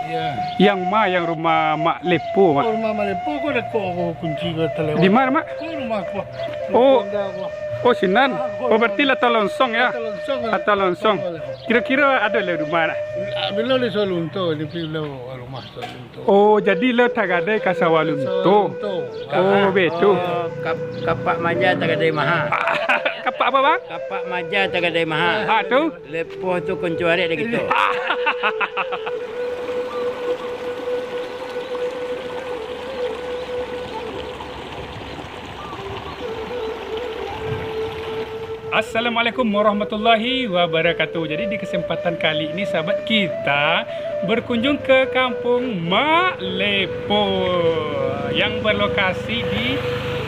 Iya. Yang rumah Mak Lepo, Mak. Oh, rumah Malepo aku ada kok aku kunci ke terlewat. Di mana, Mak? Oh, rumah aku. Oh. Tenda aku. Oh, Sinan. Oh, berarti Lata Longsong ya? Lata Longsong. Kira-kira ada le rumah nak? Bila le Solunto, di bila rumah Solunto. Oh, jadi le tagadai ka Sawalunto. Oh, betul. Kapak Maja tagadai maha. Kapak apa, Bang? Kapak Maja tagadai maha. Ah, tu. Lepoh tu koncuari dah gitu. Assalamualaikum warahmatullahi wabarakatuh. Jadi di kesempatan kali ini sahabat kita berkunjung ke kampung Mak Lepo yang berlokasi di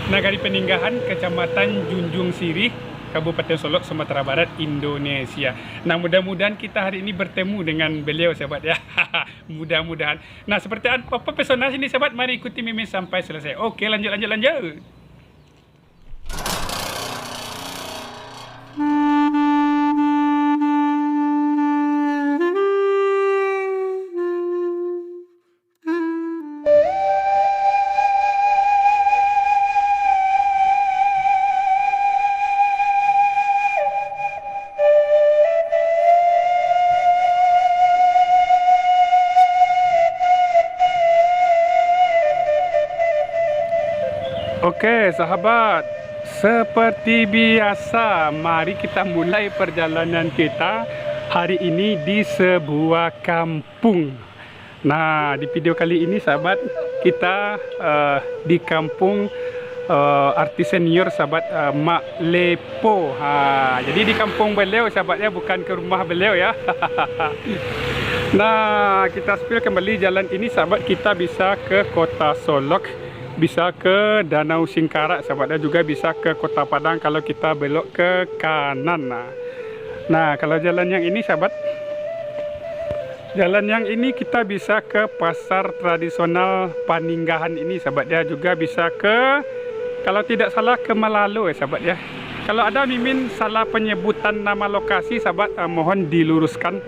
Nagari Peninggahan, Kecamatan Junjung Sirih, Kabupaten Solok, Sumatera Barat, Indonesia. Nah, mudah-mudahan kita hari ini bertemu dengan beliau sahabat ya. Mudah-mudahan. Nah, seperti apa pesona sini sahabat, mari ikuti Mimin sampai selesai. Oke, lanjut. Oke sahabat, seperti biasa mari kita mulai perjalanan kita hari ini di sebuah kampung. Nah, di video kali ini sahabat kita di kampung artis senior sahabat Mak Lepo. Jadi di kampung beliau sahabatnya, bukan ke rumah beliau ya. Nah, kita spill kembali jalan ini sahabat, kita bisa ke Kota Solok, bisa ke Danau Singkarak sahabat, dan juga bisa ke Kota Padang kalau kita belok ke kanan. Nah, kalau jalan yang ini sahabat, jalan yang ini kita bisa ke pasar tradisional Paninggahan ini sahabat ya, juga bisa ke, kalau tidak salah, ke Malalo ya sahabat ya. Kalau ada Mimin salah penyebutan nama lokasi sahabat, mohon diluruskan,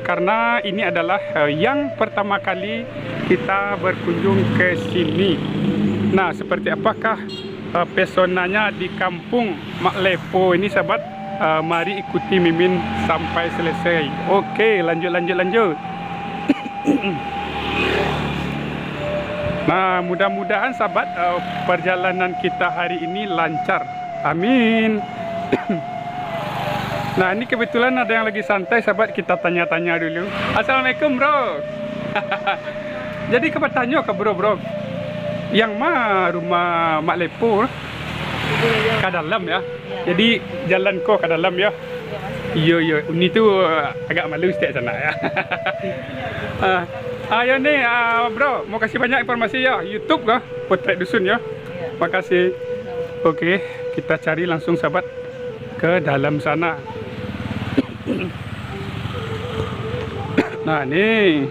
karena ini adalah yang pertama kali kita berkunjung ke sini. Nah, seperti apakah pesonanya di kampung Mak Lepo ini sahabat? Mari ikuti Mimin sampai selesai. Oke, lanjut. Nah, mudah-mudahan sahabat perjalanan kita hari ini lancar. Amin. Nah, ini kebetulan ada yang lagi santai sahabat, kita tanya-tanya dulu. Assalamualaikum bro. Jadi kita tanya ke bro, yang rumah Mak Lepo ke dalam ya. Jadi jalan kau ke dalam ya. Iya. Ini tu agak malu setiap sana ya. Ayo nih bro, mau kasih banyak informasi ya. YouTube kah? Potret Dusun ya. Makasih. Oke, kita cari langsung sahabat ke dalam sana. Nah, nih.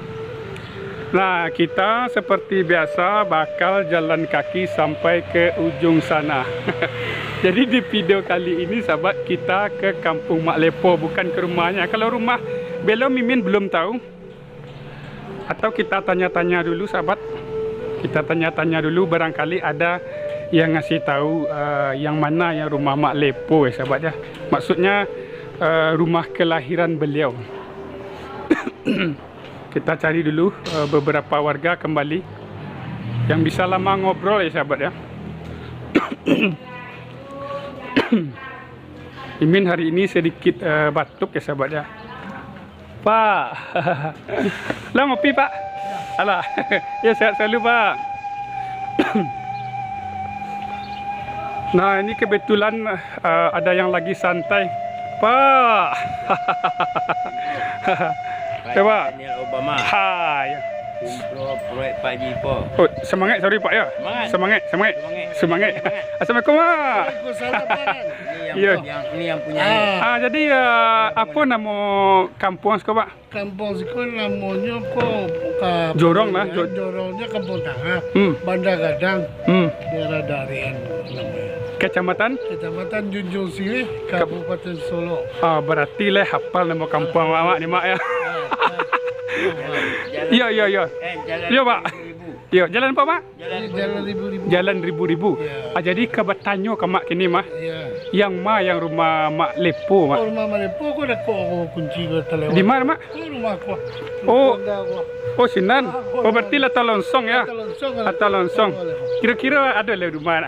Nah, kita seperti biasa bakal jalan kaki sampai ke ujung sana. Jadi di video kali ini sahabat, kita ke kampung Mak Lepo, bukan ke rumahnya. Kalau rumah beliau Mimin belum tahu. Atau kita tanya-tanya dulu sahabat. Kita tanya-tanya dulu, barangkali ada yang ngasih tahu yang mana yang rumah Mak Lepo ya sahabat ya. Maksudnya rumah kelahiran beliau. Kita cari dulu beberapa warga kembali yang bisa lama ngobrol ya sahabat ya. Mimin hari ini sedikit batuk ya sahabat ya. Pak, lah ngopi pak? Alah, ya sehat selalu pak. Nah, ini kebetulan ada yang lagi santai. Pak. Coba. Daniel Obama. Hai. Intro proyek Pak Jipo. Oh, semangat sorry Pak ya. Semangat. Assalamualaikum Pak. Waalaikumsalam. Iya. Ini yang punya. Jadi apa nama kampung sekolah Pak? Kampung sekolah namanya kok Jorong lah. Jorongnya Kampung Tengah. Bandar Gadang. Daerah Darian namanya. Kecamatan Junjung Sirih, Kabupaten Solok. Berarti hafal nama kampung awak ni mak ya. Iya, iya, iya. Jalan Iya, Pak. ribu-ribu. Iya, jalan apa, Pak? Jalan Jalan ribu-ribu. Jalan ribu-ribu. Iya. Jadi kebetanyo ke mak kini mah. Iya. Yang yang rumah mak Lepo, mak. Oh, rumah Malepo aku ada kok aku kunci ke terlewat. Di mana, mak? Oh, rumah aku. Oh. Tangga aku. Oh, Sinan. Oh, berarti Lata Longsong ya. Lata Longsong. Kira-kira ada le rumah.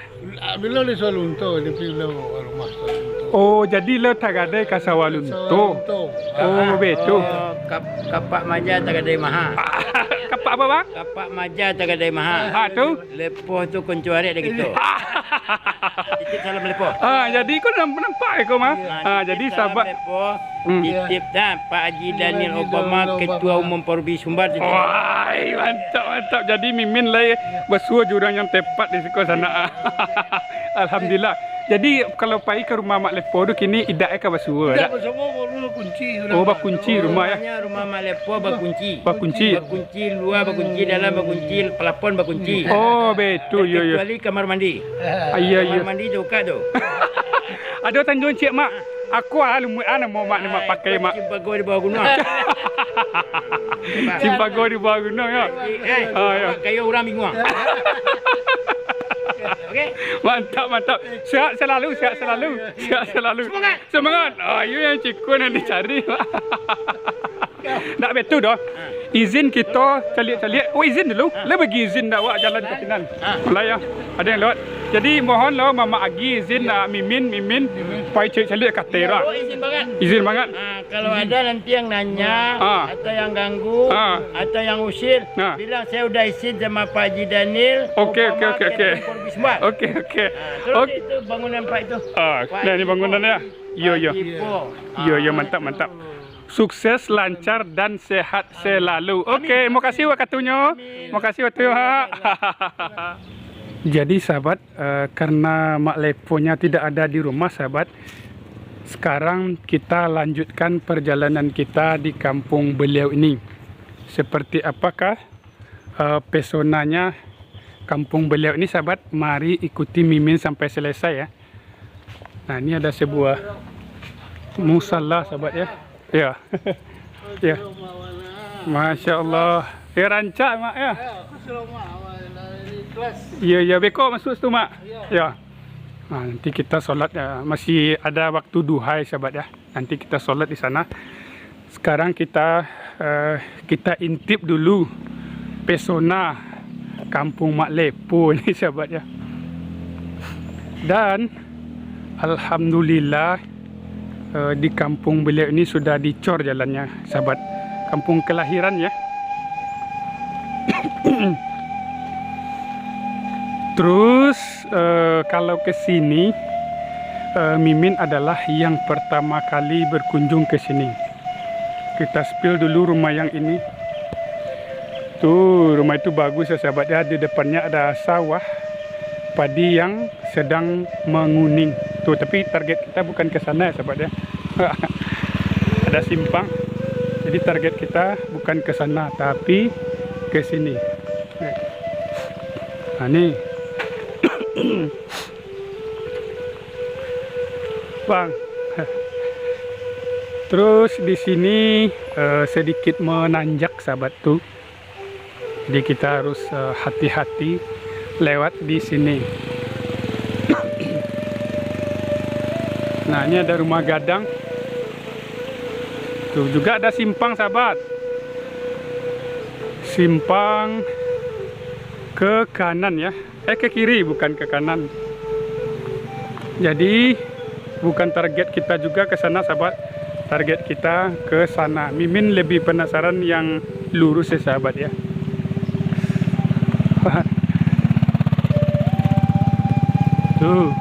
Bila di Solunto, di Pilo rumah Solunto. Oh, jadi lo tagade ka Sawalunto. Oh, betul. Kapak Maja Tagadai Maha. Kapak apa, Bang? Kapak Maja Tagadai Maha. Ah, tu. Lepoh tu koncuari ada gitu. Titip salam Lepoh. Jadi kau nampak kau mah. Jadi sahabat. Lepoh. Hmm. Titip dah Pak Haji Daniel Obama, Ketua Umum Porbi Sumbar. Titip. Wah, mantap, mantap. Jadi Mimin lah bersuah jurang yang tepat di sekolah sana. Alhamdulillah. Jadi kalau pergi ke rumah Mak Lepo tu kini idak ke bersuah Tidak dah. bersama baru kunci. Oh, bak kunci rumah ya. Rumahnya rumah Mak Lepoh berkunci. Berkunci. Berkunci luar, berkunci dalam, berkunci pelapon, berkunci. Oh, betul. Ya, ya. Kecuali kamar mandi. Iya, iya. Kamar mandi tu buka tu. Ada tanjung cik mak. Aku lumui mau mak ni mak pakai mak. Cimpago di bawah gunung. Cimpago di bawah gunung ya. Ya. Kayu orang bingung. Okey. Mantap, mantap. Sehat selalu, sehat selalu. Sehat selalu. Semangat. Semangat. You yang cikgu yang dicari. Nak betul dah. Izin kita calik-calik. Oh, izin dulu. Lah bagi izin dah awak jalan ke Sinan. Mulai ya. Ada yang lewat. Jadi mohon lah Mama Agi izin Mimin supaya calik-calik kat Tera. Oh, izin banget. Izin banget. Kalau ada nanti yang nanya atau yang ganggu atau yang usir, bilang saya udah izin sama Pak Haji Daniel. Okey. Okey. Terus itu bangunan Pak itu. Nah ini bangunannya. Yo. Yo, mantap, mantap. Sukses, lancar dan sehat selalu. Okey, terima kasih waktunya. Terima kasih waktunya. Jadi sahabat, karena Mak Leponya tidak ada di rumah sahabat, sekarang kita lanjutkan perjalanan kita di kampung beliau ini. Seperti apakah pesonanya kampung beliau ini sahabat? Mari ikuti Mimin sampai selesai ya. Nah ini ada sebuah musalla sahabat ya. Ya. Ya. Masya Allah. Ya rancak mak ya. Ya beko masuk tu mak. Ya. Nanti kita solat ya. Masih ada waktu duhai sahabat ya. Nanti kita solat di sana. Sekarang kita intip dulu pesona kampung Mak Lepo ini sahabat ya. Dan alhamdulillah di kampung beliau ini sudah dicor jalannya sahabat. Kampung kelahiran ya. Terus kalau ke sini Mimin adalah yang pertama kali berkunjung ke sini. Kita spill dulu rumah yang ini. Tuh, rumah itu bagus ya sahabat ya. Di depannya ada sawah padi yang sedang menguning. Tuh, tapi target kita bukan ke sana ya sahabat ya. Ada simpang. Jadi target kita bukan ke sana tapi ke sini. Nah, nih. Bang. Terus di sini sedikit menanjak sahabat tuh. Jadi kita harus hati-hati lewat di sini. Nah, ini ada rumah gadang. Tuh juga ada simpang sahabat. Simpang ke kanan ya. Ke kiri bukan ke kanan. Jadi bukan target kita juga ke sana sahabat. Target kita ke sana. Mimin lebih penasaran yang lurus ya sahabat ya. Tuh.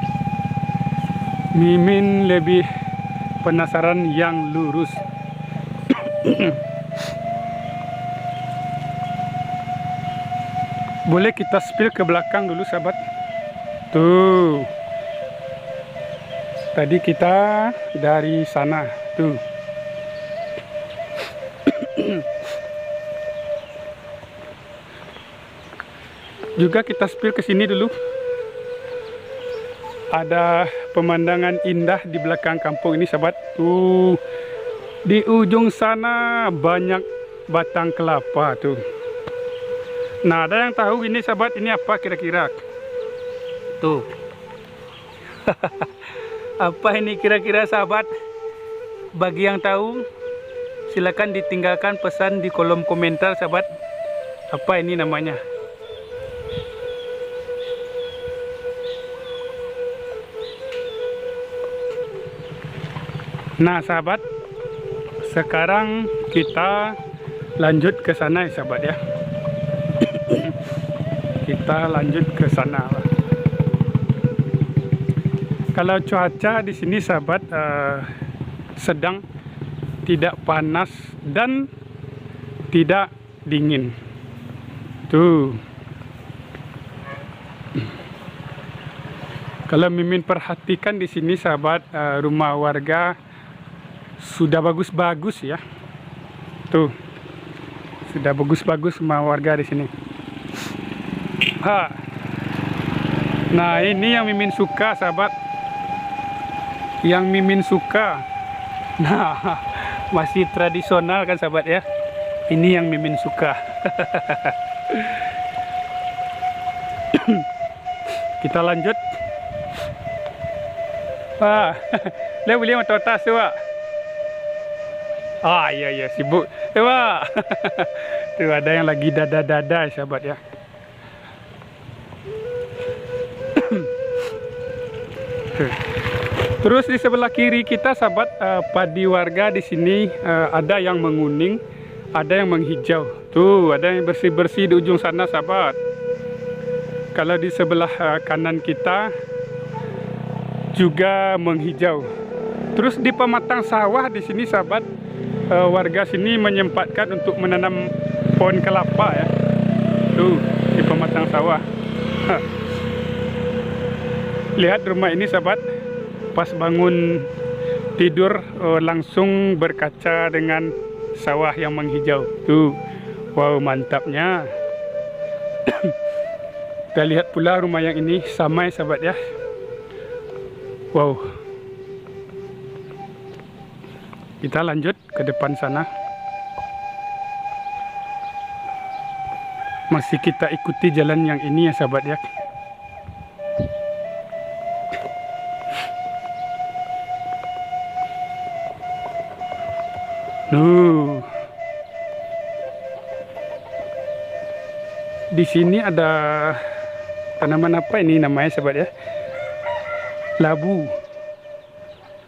Mimin lebih penasaran yang lurus. Boleh kita spill ke belakang dulu sahabat. Tuh. Tadi kita dari sana. Tuh. Juga kita spill ke sini dulu. Ada pemandangan indah di belakang kampung ini sahabat. Tuh. Di ujung sana banyak batang kelapa tuh. Nah, ada yang tahu ini sahabat, ini apa kira-kira? Tuh. Apa ini kira-kira sahabat? Bagi yang tahu, silakan ditinggalkan pesan di kolom komentar sahabat. Apa ini namanya? Nah sahabat, sekarang kita lanjut ke sana ya sahabat ya. Kita lanjut ke sana. Kalau cuaca di sini sahabat sedang, tidak panas dan tidak dingin. Tuh. Kalau Mimin perhatikan di sini sahabat, rumah warga sudah bagus-bagus ya. Tuh. Sudah bagus-bagus rumah warga di sini. Nah, ini yang Mimin suka sahabat. Yang Mimin suka. Nah, masih tradisional kan sahabat ya. Ini yang Mimin suka. Kita lanjut. Lihat boleh motor tas tu, Pak. Iya sibuk. Tu, Pak. Tuh ada yang lagi dada-dada sahabat ya. Terus di sebelah kiri kita sahabat, padi warga di sini ada yang menguning, ada yang menghijau. Tuh ada yang bersih-bersih di ujung sana sahabat. Kalau di sebelah kanan kita juga menghijau. Terus di pematang sawah di sini sahabat, warga sini menyempatkan untuk menanam pohon kelapa ya. Tuh di pematang sawah. Lihat rumah ini sahabat, pas bangun tidur langsung berkaca dengan sawah yang menghijau. Tuh, wow mantapnya. Kita lihat pula rumah yang ini sama ya sahabat ya. Wow. Kita lanjut ke depan sana. Masih kita ikuti jalan yang ini ya sahabat ya. Di sini ada tanaman apa ini namanya sahabat ya? Labu.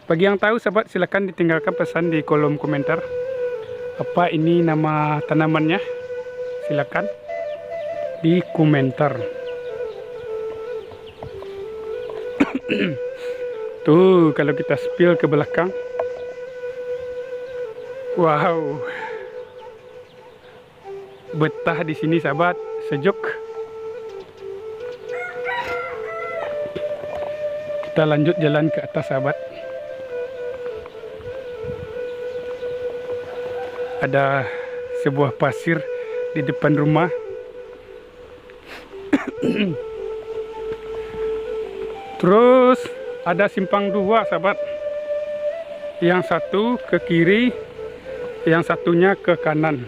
Bagi yang tahu sahabat silakan ditinggalkan pesan di kolom komentar. Apa ini nama tanamannya? Silakan di komentar. Tuh kalau kita spill ke belakang. Wow. Betah di sini sahabat, sejuk. Kita lanjut jalan ke atas sahabat. Ada sebuah pasir di depan rumah. Terus ada simpang dua sahabat. Yang satu ke kiri, yang satunya ke kanan.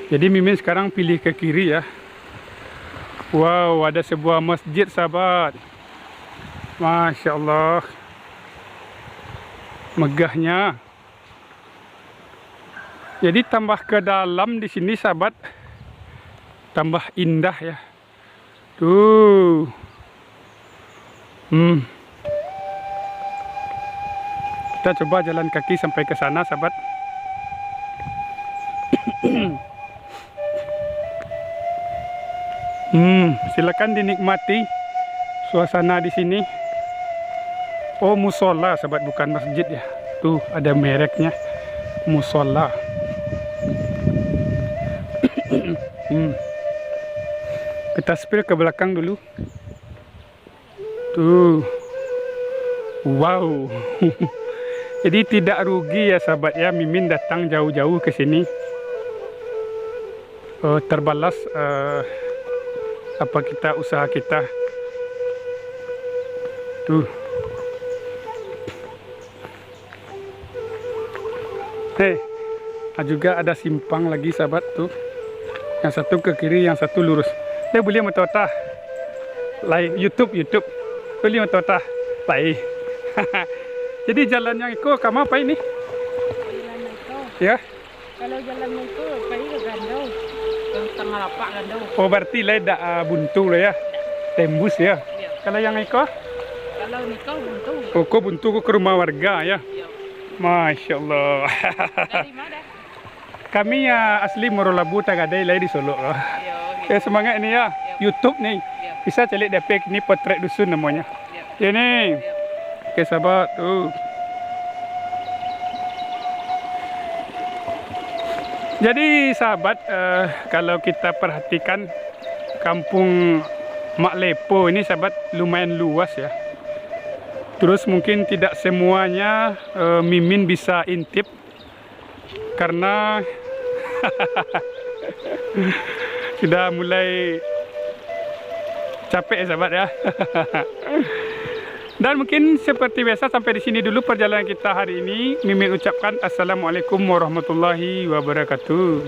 Jadi Mimin sekarang pilih ke kiri ya. Wow, ada sebuah masjid sahabat. Masya Allah. Megahnya. Jadi tambah ke dalam di sini sahabat, tambah indah ya. Tuh. Kita coba jalan kaki sampai ke sana sahabat. Silakan dinikmati suasana di sini. Oh, musola sahabat, bukan masjid ya. Tuh ada mereknya, musola. Kita spill ke belakang dulu. Tuh. Wow. Jadi tidak rugi ya sahabat ya, Mimin datang jauh-jauh ke sini. Terbalas apa kita usaha kita. Tuh. Juga ada simpang lagi sahabat tuh. Yang satu ke kiri, yang satu lurus. Dia boleh mentotah. Lai YouTube. Boleh mentotah. Lai. Jadi jalan yang iko kamu apa ini? Jalan itu. Ya. Kalau jalan itu pergi ke Gandau. Ke tengah lapak Gandau. Oh berarti lai dak buntu lah ya. Tembus ya. Iya. Kalau yang iko? Kalau nikah buntu. Oh kok buntu ke rumah warga ya. Iya. Masya Allah. Dari mana? Kami ya asli Morolabu Tagadai lai di Solo. Iya. Semangat ini ya. YouTube nih. Bisa cari DP ini potret dusun namanya. Iya. Ini. Oke sahabat tuh. Jadi sahabat kalau kita perhatikan kampung Mak Lepo ini sahabat lumayan luas ya. Terus mungkin tidak semuanya Mimin bisa intip karena sudah mulai capek ya sahabat ya. Dan mungkin seperti biasa sampai di sini dulu perjalanan kita hari ini. Mimin ucapkan assalamualaikum warahmatullahi wabarakatuh.